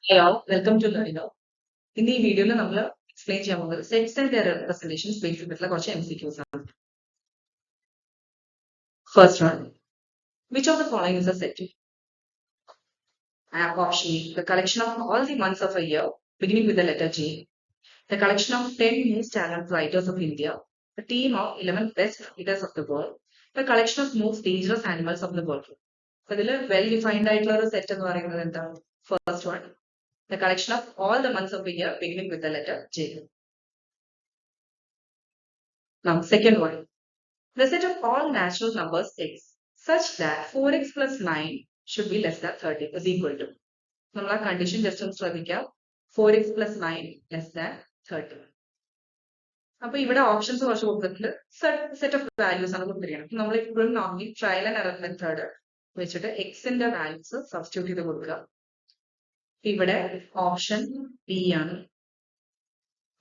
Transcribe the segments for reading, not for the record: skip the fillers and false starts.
Hey all, welcome to Learning. In the video, we will explain sets and their representations based on MCQs. First one, which of the following is a set? I have option A, the collection of all the months of a year, beginning with the letter J. The collection of 10 most talented writers of India. A team of 11 best writers of the world. The collection of most dangerous animals of the world. So, well-defined set എന്ന് പറയുന്നത് എന്താണ്? First one, the collection of all the months of a year, beginning with the letter J. Now, second one, the set of all natural numbers x such that 4x plus 9 should be less than 30 is equal to. നമ്മൾ ആ condition just ഒന്ന് ശ്രദ്ധിക്കാം 4x plus 9 less than 30. അപ്പൊ ഇവിടെ options കുറച്ച് കൊടുത്തിട്ടുണ്ട് set of values ആണ് കൊടുത്തിരിക്കുന്നത്. നമ്മൾ ഇപ്പോഴും normally trial and error method വെച്ചിട്ട് എക്സിന്റെ വാല്യൂസ് സബ്സ്റ്റിറ്റ്യൂട്ട് ചെയ്ത് കൊടുക്കുക. ഇവിടെ ഓപ്ഷൻ ബി ആണ്.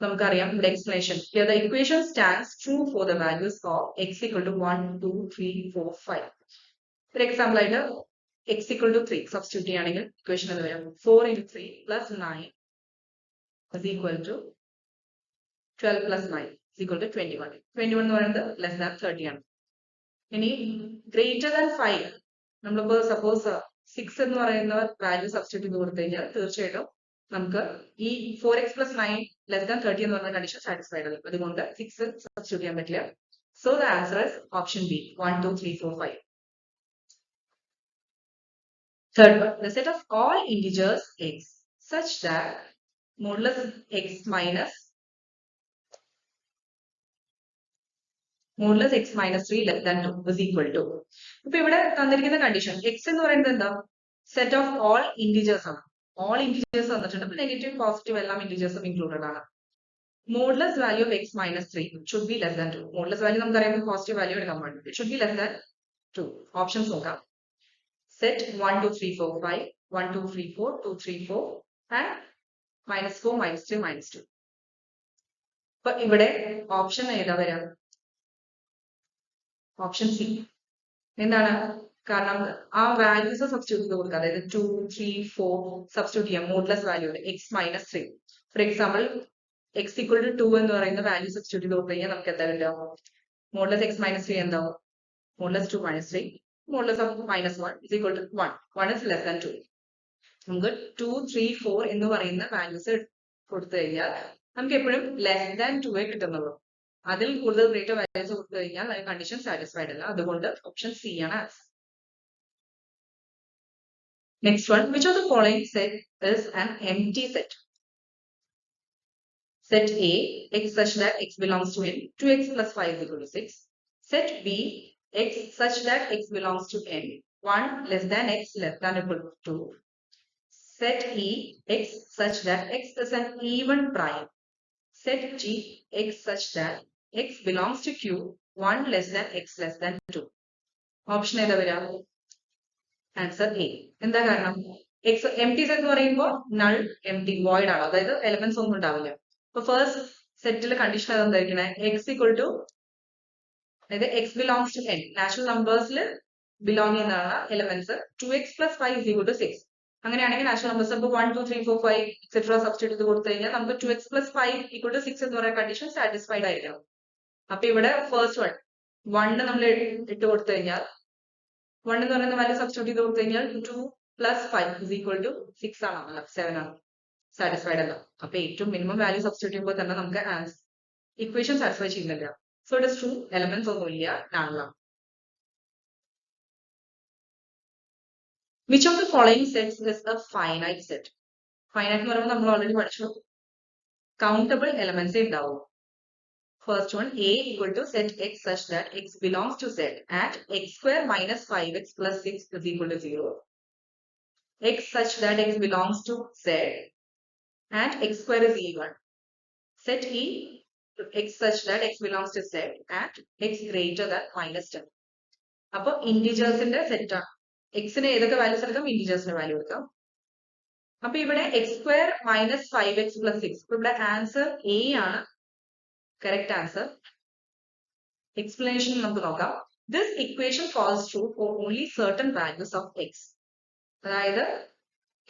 നമുക്കറിയാം ഇവിടെ explanation the equation stands true for the values of x equal to 1, 2, 3, 4, 5. For example ആയിട്ട് x equal to 3 സബ്സ്റ്റിറ്റ്യൂട്ട് ചെയ്യുകയാണെങ്കിൽ ഇക്വേഷൻ എന്ന് വരും 4 into 3 plus 9 is equal to 12 plus 9 is equal to 21. 21 എന്ന് പറയുന്നത് less than 30 ആണ്. ഇനി greater than 5 നമ്മളിപ്പോൾ suppose 6 എന്ന് പറയുന്ന വാല്യൂ സബ്സ്റ്റിറ്റ്യൂട്ട് ചെയ്ത് കൊടുത്തു കഴിഞ്ഞാൽ തീർച്ചയായിട്ടും നമുക്ക് ഈ 4x plus 9 less than 30 എന്ന് പറഞ്ഞ കണ്ടീഷൻ സാറ്റിസ്ഫൈഡ് ആണ്. അതുകൊണ്ട് 6 സബ്സ്റ്റിറ്റ്യൂട്ട് ചെയ്യാൻ പറ്റില്ല. So the answer is option B 1, 2, 3, 4, 5. Third one, the set of all integers x such that modulus x minus 3 less than 2 is equal to. ഇപ്പൊ ഇവിടെ തന്നിരിക്കുന്ന condition x എന്ന് പറയുന്നത് എന്താ സെറ്റ് ഓഫ് ഓൾ ഇന്റിജേഴ്സ് ആണ്. all integers തന്നിട്ടുണ്ട്. Negative positive എല്ലാം ഇന്റിജേഴ്സും included ആണ്. Modulus value of x minus 3 should be less than 2. Modulus value നമുക്കറിയാം പോസിറ്റീവ് വാല്യൂ എടുക്കാൻ പാടില്ല. It should be less than 2. Options നോക്കാം. Set 1, 2, 3, 4, 5, 1, 2, 3, 4, 2, 3, 4 and -4, -3, -2. അപ്പൊ ഇവിടെ ഓപ്ഷൻ ഏതാ വരാം? Option C. എന്താണ് കാരണം ആ വാല്യൂസ് സബ്സ്റ്റിറ്റ്യൂട്ട് ചെയ്ത് കൊടുക്കുക. അതായത് 2, 3, 4 സബ്സ്റ്റിറ്റ്യൂട്ട് ചെയ്യാം മോഡുലസ് വാല്യൂടെ x minus 3. For example x equal to 2 എന്ന് പറയുന്ന വാല്യൂ സബ്സ്റ്റിറ്റ്യൂട്ട് ചെയ്ത് കൊടുത്തു കഴിഞ്ഞാൽ നമുക്ക് എന്താ കിട്ടുക? മോഡുലസ് x minus 3 എന്താവും? Modulus 2 minus 3 modulus of -1 is equal to 1. 1 is less than 2. നമുക്ക് 2, 3, 4 എന്ന് പറയുന്ന വാല്യൂസ് കൊടുത്തു കഴിഞ്ഞാൽ നമുക്ക് എപ്പോഴും ലെസ് ദാൻ 2 കിട്ടുന്നുള്ളൂ. അതിൽ കൂടുതൽ ഗ്രേറ്റർ വാല്യൂസ് കൊടുത്തു കഴിഞ്ഞാൽ കണ്ടീഷൻ സാറ്റിസ്ഫൈഡ് അല്ല. അതുകൊണ്ട് ഓപ്ഷൻ സി ആണ് answer. Next one, which of the following set is an empty set? Set A, x such that x belongs to n, 2x plus 5 is equal to 6. Set B, x such that x belongs to n, 1 less than x less than equal to 2. Set E, x such that x is an even prime. Set G, x such that x belongs to Q, 1 less than x less than 2. Option ഏതാ വരാ? Answer A. എന്താ കാരണം? X എംറ്റി set എന്ന് പറയുമ്പോൾ null എംറ്റി void ആണ്. അതായത് elements ഒന്നും ഉണ്ടാവില്ല. അപ്പൊ ഫസ്റ്റ് സെറ്റിലെ കണ്ടീഷൻ എന്തായിരിക്കണേ? എക്സ് ഈക്വൽ ടു അതായത് x belongs to N natural നമ്പേഴ്സിൽ ബിലോങ് ചെയ്യുന്നതാണ് elements. 2x plus 5 is equal to 6. അങ്ങനെയാണെങ്കിൽ നാച്ചുറൽ നമ്പേഴ്സ് ഇപ്പോൾ 1, 2, 3, 4, 5 എക്സെട്ര സബ്സ്റ്റിറ്റ്യൂട്ട് ചെയ്ത് കൊടുത്തു കഴിഞ്ഞാൽ നമുക്ക് 2x plus 5 equal to 6 എന്ന് പറയുന്ന കണ്ടീഷൻ സാറ്റിസ്ഫൈഡ് ആയിരിക്കണം. അപ്പൊ ഇവിടെ ഫസ്റ്റ് വൺ 1 നമ്മൾ ഇട്ട് കൊടുത്തു കഴിഞ്ഞാൽ 1 എന്ന് പറയുന്ന വാല്യൂ സബ്സ്റ്റിറ്റ്യൂട്ട് ചെയ്ത് കൊടുത്തു കഴിഞ്ഞാൽ 2 plus 5 is equal to 6 ആണ്, 7 ആണ്. സാറ്റിസ്ഫൈഡ് അല്ല. അപ്പൊ ഏറ്റവും മിനിമം വാല്യൂ സബ്സ്റ്റിറ്റ്യൂട്ട് ചെയ്യുമ്പോൾ തന്നെ നമുക്ക് ഇക്വേഷൻ സാറ്റിസ്ഫൈ ചെയ്യുന്നില്ല. So it is true, elements ഒന്നുമില്ല, നള്ളാണ്. Which of the following sets is a finite set? Finite എന്ന് പറയുമ്പോൾ നമ്മൾ ഓൾറെഡി പഠിച്ചു. Countable elements ഉണ്ടാവും. First one, A equal to set x such that x belongs to z at x square minus 5x plus 6 is equal to 0. X such that x belongs to z at x square is even. Set E x such that x belongs to z at x greater than -10. അപ്പൊ ഇന്റിജേഴ്സിന്റെ set ആണ്. എക്സിന് ഏതൊക്കെ values എടുക്കാം? ഇന്റിജേഴ്സിന്റെ value എടുക്കാം. അപ്പൊ ഇവിടെ x square minus 5x plus 6. അപ്പൊ ഇവിടെ ആൻസർ എ ആണ് കറക്റ്റ് ആൻസർ. എക്സ്പ്ലനേഷൻ നമുക്ക് നോക്കാം. This equation falls true for only certain values of x. അതായത്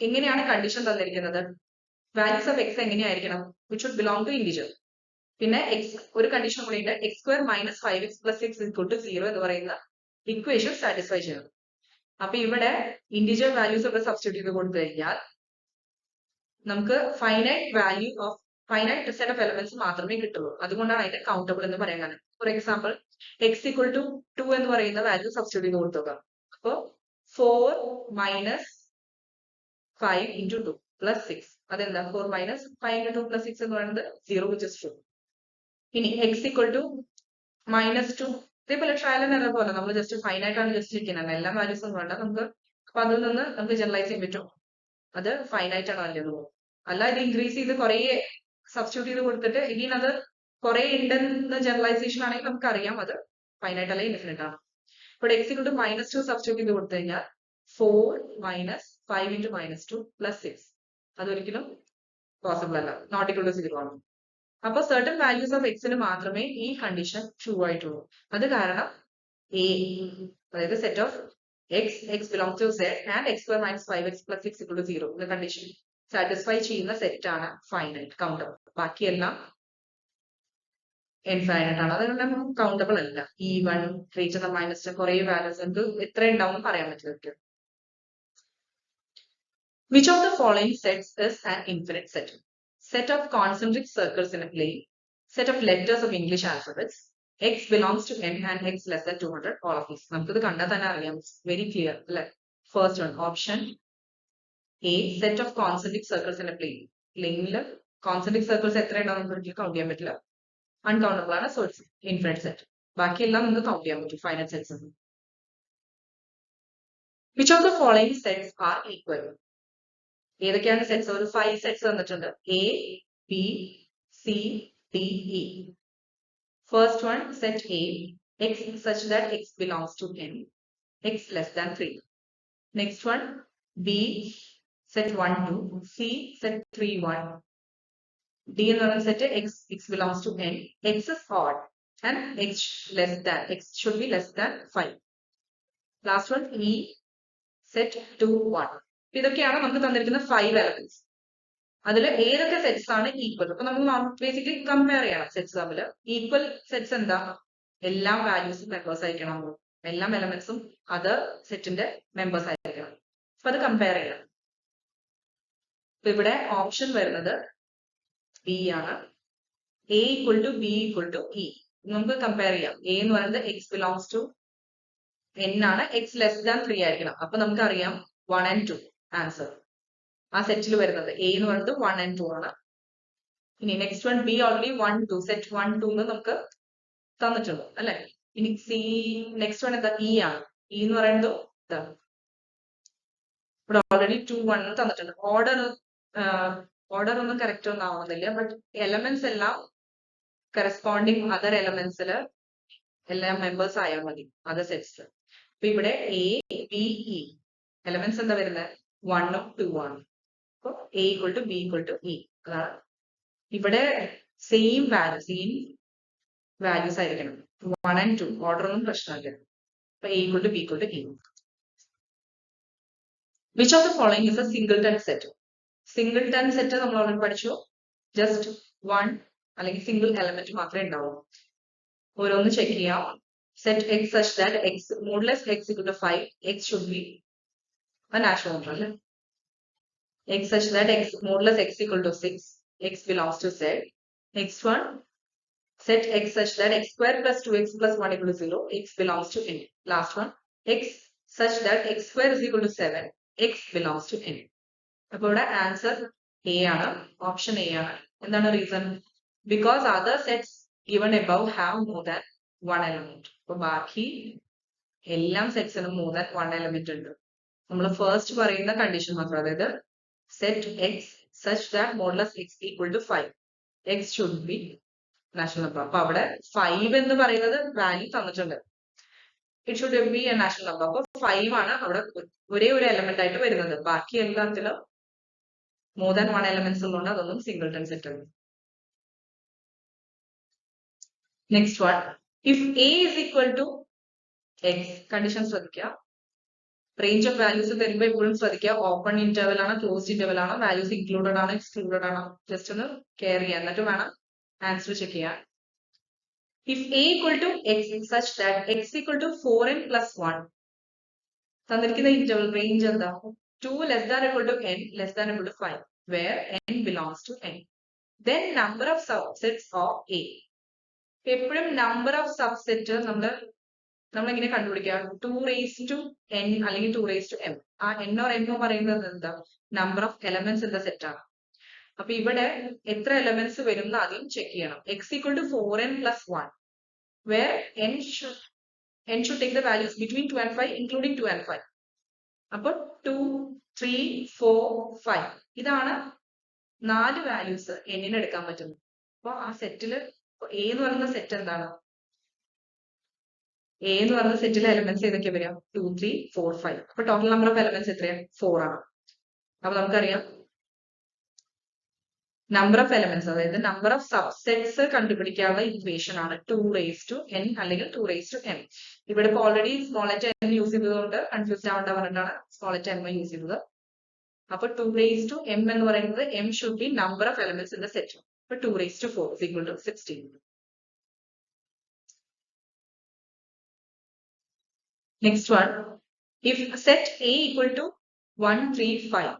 എങ്ങനെയാണ് കണ്ടീഷൻ തന്നിരിക്കുന്നത്? വാല്യൂസ് ഓഫ് എക്സ് എങ്ങനെയായിരിക്കണം? Which should belong to integer. പിന്നെ എക്സ് ഒരു കണ്ടീഷൻ കൂടി ഉണ്ട്, x square minus 5x plus 6 equal to 0 എന്ന് പറയുന്ന ഇക്വേഷൻ സാറ്റിസ്ഫൈ ചെയ്യണം. അപ്പൊ ഇവിടെ ഇന്റിജർ വാല്യൂസ് ഒക്കെ സബ്സ്റ്റിറ്റ്യൂട്ട് ചെയ്ത് കൊടുത്തു കഴിഞ്ഞാൽ നമുക്ക് ഫൈനൈറ്റ് സെറ്റ് ഓഫ് എലമെന്റ്സ് മാത്രമേ കിട്ടുള്ളൂ. അതുകൊണ്ടാണ് അതിന്റെ കൗണ്ടബിൾ എന്ന് പറയാൻ കാരണം. For example x equal to 2 എന്ന് പറയുന്ന വാല്യൂ സബ്സ്റ്റിറ്റ്യൂട്ട് ചെയ്ത് കൊടുത്തു. അപ്പൊ 4 മൈനസ് 5 ഇൻറ്റു 2 പ്ലസ് 6 അതെന്താ 4 മൈനസ് 5 ഇൻറ്റു 2 പ്ലസ് 6 എന്ന് പറയുന്നത് 0 വിച്ച് ഇസ് ട്രൂ. ഇനി എക്സ് ഈക്വൽ ടു -2 ഇതേപോലെ ട്രയൽ ആൻഡ് എറർ പോലെ നമ്മൾ ജസ്റ്റ് ഫൈനൈറ്റ് ആണ് ജസ്റ്റ് ഇരിക്കുന്നത്, എല്ലാ വാല്യൂസും വേണ്ട നമുക്ക്. അപ്പൊ അതിൽ നിന്ന് നമുക്ക് ജനറലൈസ് ചെയ്യാൻ പറ്റും അത് ഫൈനൈറ്റ് ആണ് നല്ലത്. അല്ല ഇത് ഇൻക്രീസ് ചെയ്ത് കുറെ സബ്സ്റ്റിറ്റ്യൂട്ട് ചെയ്ത് കൊടുത്തിട്ട് ഇനി അത് കുറെ ഉണ്ടെന്ന ജനറലൈസേഷൻ ആണെങ്കിൽ നമുക്ക് അറിയാം അത് ഫൈനൈറ്റ് അല്ല ഇൻഫിനിറ്റ് ആണ്. ഇപ്പോൾ എക്സ് ഈക്വൽ ടു -2 സബ്സ്റ്റിറ്റ്യൂട്ട് ചെയ്ത് കൊടുത്തു കഴിഞ്ഞാൽ 4 മൈനസ് 5 ഇൻറ്റു -2 പ്ലസ് 6 അതൊരിക്കലും പോസിബിൾ അല്ല, നോട്ട് ഈക്വൽ ടു 0 ആണ്. അപ്പൊ സർട്ടൺ വാല്യൂസ് ഓഫ് എക്സിന് മാത്രമേ ഈ കണ്ടീഷൻ ട്രൂ ആയിട്ടുള്ളൂ. അത് കാരണം എ അതായത് set of x belong to Z and x square minus 5x plus 6 equal to 0 എന്ന കണ്ടീഷൻ സാറ്റിസ്ഫൈ ചെയ്യുന്ന സെറ്റ് ആണ് ഫൈനൈറ്റ് കൗണ്ടബിൾ. ബാക്കിയെല്ലാം ഇൻഫൈനൈറ്റ് ആണ്, അതുകൊണ്ട് നമുക്ക് കൗണ്ടബിൾ അല്ല. E1 റേറ്റ് മൈനസ് കുറെ വാല്യൂസ് നമുക്ക് എത്ര ഉണ്ടാവും പറയാൻ പറ്റില്ല. Which of the following sets is an infinite set? Set of concentric circles in a plane, set of letters of English alphabets, x belongs to n and x less than 200, all of these. നമുക്കിത് കണ്ടാൽ തന്നെ അറിയാം, very clear അല്ലെ. First one option A, set of concentric circles in a plane. പ്ലെയിനിൽ concentric circles എത്ര ഉണ്ടാവും നമുക്ക് count ചെയ്യാൻ പറ്റില്ല, അൺകൗണ്ടബിൾ ആണ്. So it's infinite set. ബാക്കിയെല്ലാം നമുക്ക് കൗണ്ട് ചെയ്യാൻ പറ്റും, finite sets. Which of the following sets are equal? ഏതൊക്കെയാണ് സെറ്റ്സ്? ഒരു 5 സെറ്റ്സ് തന്നിട്ടുണ്ട്, A B C D E. First one set A, x such that x belongs to n, x less than 3. Next one b, set 1 2, c set 3 1, d എന്ന് പറയുന്ന set x belongs to n, x is odd and x should be less than 5. Last one e, set 2 1. ഇതൊക്കെയാണ് നമുക്ക് തന്നിരിക്കുന്ന 5 elements. അതിൽ ഏതൊക്കെ sets ആണ് equal? അപ്പൊ നമ്മൾ ബേസിക്കലി കമ്പയർ ചെയ്യണം സെറ്റ്സ് തമ്മിൽ. ഈക്വൽ സെറ്റ്സ് എന്താ? എല്ലാ വാല്യൂസും മെമ്പേഴ്സ് ആയിരിക്കണം, എല്ലാ എലമെന്റ്സും അത് സെറ്റിന്റെ മെമ്പേഴ്സ് ആയിരിക്കണം. അപ്പൊ അത് കമ്പയർ ചെയ്യണം. അപ്പൊ ഇവിടെ ഓപ്ഷൻ വരുന്നത് ബി ആണ്, A equal to B equal to E. നമുക്ക് കമ്പയർ ചെയ്യാം. എ എന്ന് പറയുന്നത് എക്സ് ബിലോങ്സ് ടു n ആണ്, എക്സ് ലെസ് ദാൻ 3 ആയിരിക്കണം. അപ്പൊ നമുക്കറിയാം 1 and 2 ആൻസർ ആ സെറ്റിൽ വരുന്നത്. എ എന്ന് പറയുന്നത് 1 and 2 ആണ്. ഇനി next one B already 1 2 set 1 2 എന്ന് നമുക്ക് തന്നിട്ടുണ്ട് അല്ലെ. ഇനി സി നെക്സ്റ്റ് വൺ എന്താ? ഇ ആണ്. ഇ എന്ന് പറയുന്നത് ഇതാണ്, ഇവിടെ ഓൾറെഡി 2 1 തന്നിട്ടുണ്ട്. ഓർഡർ ഒന്നും കറക്റ്റ് ഒന്നും ആവുന്നില്ല, ബട്ട് എലമെന്റ്സ് എല്ലാം കറസ്പോണ്ടിങ് അതർ എലമെന്റ്സിൽ എല്ലാ മെമ്പേഴ്സ് ആയാൽ മതി അതർ സെറ്റ്സ്. അപ്പൊ ഇവിടെ എ ബി ഇ എലമെന്റ്സ് എന്താ വരുന്നത്? 1 ഉം 2 ആണ്. അപ്പൊ A equal to B equal to E. അതാണ് ഇവിടെ സെയിം വാല്യൂസ് ആയിരിക്കണം, 1 and 2. ഓർഡർ ഒന്നും പ്രശ്നമില്ല. അപ്പൊ A equal to B equal to E. Which of the following is a singleton set? Singleton set നമ്മൾ ഓൾറെഡി പഠിച്ചു. ജസ്റ്റ് 1 അല്ലെങ്കിൽ സിംഗിൾ എലമെന്റ് മാത്രമേ ഉണ്ടാവൂ. ഓരോന്ന് ചെക്ക് ചെയ്യാം. Set x such that x modulus x equal to 5, x should be a natural number അല്ലേ. x such that x modulus x equal to 6, x belongs to z. Next one, set x such that x square plus 2x plus 1 equal to 0, x belongs to n. Last one, x such that x square is equal to 7, x belongs to n. അപ്പോൾ ഇവിടെ answer A ആണ്, option A ആണ്. എന്താണ് reason? Because other sets given above have more than 1 element. അപ്പൊ ബാക്കി എല്ലാം സെറ്റ്സിനും more than 1 element ഉണ്ട്. നമ്മൾ ഫസ്റ്റ് പറയുന്ന കണ്ടീഷൻ മാത്രം, അതായത് set x such that modulus x equal to 5, x should be natural number. അപ്പൊ അവിടെ 5 എന്ന് പറയുന്നത് വാല്യൂ തന്നിട്ടുണ്ട്, it should be A natural number. അപ്പൊ 5 ആണ് അവിടെ ഒരേ ഒരു എലമെന്റ് ആയിട്ട് വരുന്നത്. ബാക്കി എല്ലാത്തിലും more than 1 എലമെന്റ്സ് ഉള്ളതുകൊണ്ട് അതൊന്നും സിംഗിൾട്ടൺ സെറ്റ് ആണ്. Next one, if a is equal to x, condition ശ്രദ്ധിക്കുക. റേഞ്ച് ഓഫ് വാല്യൂസ് തരുമ്പോൾ എപ്പോഴും ശ്രദ്ധിക്കുക ഓപ്പൺ ഇന്റർവൽ ആണ് ക്ലോസ്ഡ് ഇന്റർവൽ ആണ് വാല്യൂസ് ഇൻക്ലൂഡഡ് ആണ് എക്സ്ക്ലൂഡഡ് ആണ് ജസ്റ്റ് ഒന്ന് കെയർ ചെയ്യുക എന്നിട്ട് വേണം ആൻസർ ചെക്ക് ചെയ്യാൻ. If a equal to x such that x equal to 4n plus 1 തന്നിരിക്കുന്ന ഇന്റർവൽ റേഞ്ച് എന്താ 2 less than equal to n less than equal to 5 where n belongs to n then number of subsets of a. എപ്പോഴും number of subset നമ്മൾ എങ്ങനെ കണ്ടുപിടിക്കുക 2 raised to n അല്ലെങ്കിൽ 2 raised to m. ആ n or m പറയുന്നത് എന്താ number of elements in the set ആണ്. അപ്പൊ ഇവിടെ എത്ര എലമെന്റ്സ് വരും എന്ന് ആദ്യം ചെക്ക് ചെയ്യണം. x equal to 4n plus 1 where n should take the values between 2 and 5 including 2 and 5. അപ്പോൾ 2, 3, 4, 5 ഇതാണ് 4 വാല്യൂസ് n എടുക്കാൻ പറ്റുന്നത്. അപ്പൊ ആ സെറ്റില് a എന്ന് പറയുന്ന സെറ്റ് എന്താണ് a എന്ന് പറയുന്ന സെറ്റിലെ എലമെന്റ്സ് ഏതൊക്കെ വരിക 2, 3, 4, 5. അപ്പൊ ടോട്ടൽ നമ്പർ ഓഫ് എലമെന്റ്സ് എത്രയാണ് 4 ആണ്. അപ്പൊ നമുക്കറിയാം നമ്പർ ഓഫ് എലമെന്റ്സ് അതായത് നമ്പർ ഓഫ് സബ്സെറ്റ്സ് കണ്ടുപിടിക്കാനുള്ള ഇക്വേഷൻ ആണ് 2 raised to n അല്ലെങ്കിൽ 2 raised to m. ഇവിടെ ഇപ്പോൾ already small letter n use ചെയ്തതുകൊണ്ട് കൺഫ്യൂസ്ഡ് ആവേണ്ട പറഞ്ഞിട്ടാണ് സ്മോൾ ലെറ്റർ m യൂസ് ചെയ്തത്. അപ്പൊ 2 raised to m എന്ന് പറയുന്നത് m should be number of elements in the set. അപ്പൊ 2 raised to 4 is equal to 16. Next one, if set A equal to 1, 3, 5,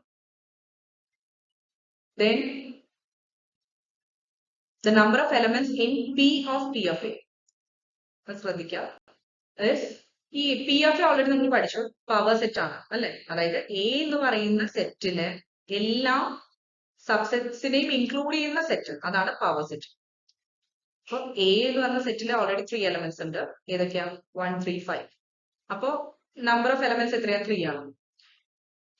then the number of elements in P of A. ശ്രദ്ധിക്കുക ഈ P of A already നമ്മൾ പഠിച്ചു power set ആണ് അല്ലെ. അതായത് A എന്ന് പറയുന്ന സെറ്റിലെ എല്ലാ സബ്സെറ്റ്സിനെയും ഇൻക്ലൂഡ് ചെയ്യുന്ന സെറ്റ് അതാണ് പവർ സെറ്റ്. അപ്പൊ എ എന്ന് പറഞ്ഞ സെറ്റിൽ ഓൾറെഡി 3 എലമെന്റ്സ് ഉണ്ട്. ഏതൊക്കെയാ 1, 3, 5. അപ്പോ നമ്പർ ഓഫ് എലമെന്റ്സ് എത്രയാ 3 ആണ്.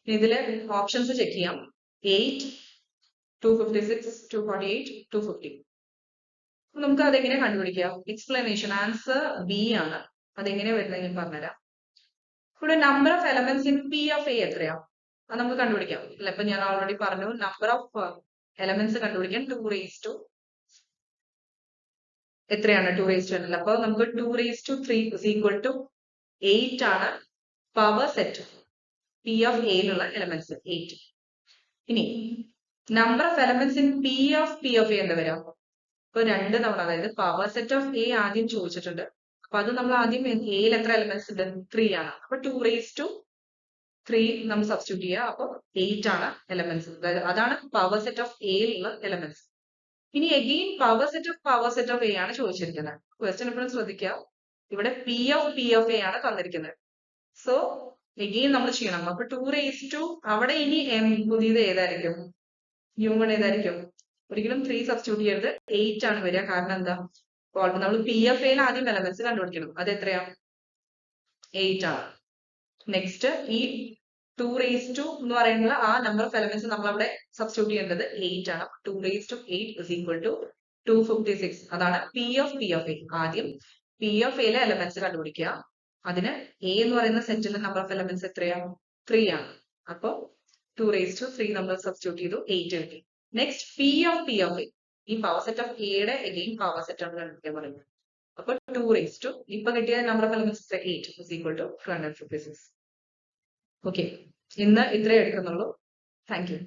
ഇതില് ഓപ്ഷൻസ് ചെക്ക് ചെയ്യാം 8, 256, 248, 250. നമുക്ക് അതെങ്ങനെ കണ്ടുപിടിക്കാം എക്സ്പ്ലനേഷൻ ആൻസർ ബി ആണ്. അതെങ്ങനെ വരുന്നത് ഞാൻ പറഞ്ഞുതരാം. ഇവിടെ number of elements in P of A എത്രയാ അത് നമുക്ക് കണ്ടുപിടിക്കാം അല്ലെ. ഇപ്പൊ ഞാൻ ഓൾറെഡി പറഞ്ഞു നമ്പർ ഓഫ് എലമെന്റ്സ് കണ്ടുപിടിക്കാൻ 2 raised to എത്രയാണ് 2 raised to n. അപ്പൊ നമുക്ക് 2 raised to 3 is equal to 8 ആണ് പവർ സെറ്റ് പി ഓഫ് എയിലുള്ള എലമെന്റ്സ് 8. ഇനി number of elements in P of A എന്താ വരാം. ഇപ്പൊ 2 തവണ അതായത് പവർ സെറ്റ് ഓഫ് എ ആദ്യം ചോദിച്ചിട്ടുണ്ട്. അപ്പൊ അത് നമ്മൾ ആദ്യം എയിൽ എത്ര എലമെന്റ്സ് ഉണ്ട് 3 ആണ്. അപ്പൊ 2 raised to 3 നമ്മൾ സബ്സ്റ്റിറ്റ്യൂട്ട് ചെയ്യുക. അപ്പൊ 8 ആണ് എലമെന്റ്സ്. അതാണ് പവർ സെറ്റ് ഓഫ് എയിലുള്ള എലമെന്റ്സ്. ഇനി again power set of A ആണ് ചോദിച്ചിരിക്കുന്നത്. ക്വസ്റ്റ്യൻ എപ്പോഴും ശ്രദ്ധിക്കുക ഇവിടെ പി ഓഫ് എ ആണ് തന്നിരിക്കുന്നത്. സോ അഗെയിൻ നമ്മൾ ചെയ്യണം. അപ്പൊ 2 raised to അവിടെ ഇനി പുതിയത് ഏതായിരിക്കും ഹ്യൂമൺ ഏതായിരിക്കും ഒരിക്കലും 3 സബ്സ്റ്റിറ്റ്യൂട്ട് ചെയ്യരുത് 8 ആണ് വരിക. കാരണം എന്താ നമ്മൾ പി ഓഫ് എയിൽ ആദ്യം എലമെന്റ്സ് കണ്ടുപിടിക്കണം. അത് എത്രയാ 8 ആണ്. നെക്സ്റ്റ് ഈ 2 raised to എന്ന് പറയുന്നത് ആ നമ്പർ ഓഫ് എലമെന്റ്സ് നമ്മൾ അവിടെ സബ്സ്റ്റിറ്റ്യൂട്ട് ചെയ്യേണ്ടത് 8 ആണ്. 2 raised to 8 is equal to 256. അതാണ് പി ഓഫ് എ. ആദ്യം പി ഓഫ് എയിലെ എലമെന്റ്സ് കണ്ടുപിടിക്കുക. അതിന് എ എന്ന് പറയുന്ന സെറ്റിലെ നമ്പർ ഓഫ് എലമെന്റ്സ് എത്രയാ 3 ആണ്. അപ്പൊ 2 raised to 3 നമ്മൾ സബ്സ്റ്റിറ്റ്യൂട്ട് ചെയ്തു 8 കിട്ടി. നെക്സ്റ്റ് പി ഓഫ് എ ഈ പവർ സെറ്റ് ഓഫ് എയുടെ അഗെയിൻ പവർ സെറ്റ് ആണ് കണ്ടുപിടിക്കാൻ പറയുന്നത്. അപ്പൊ 2 raised to ഇപ്പൊ കിട്ടിയ number of elements 8 is equal to 256. Okay, ഇന്ന് ഇത്രേ എടുക്കുന്നുള്ളൂ. Thank you.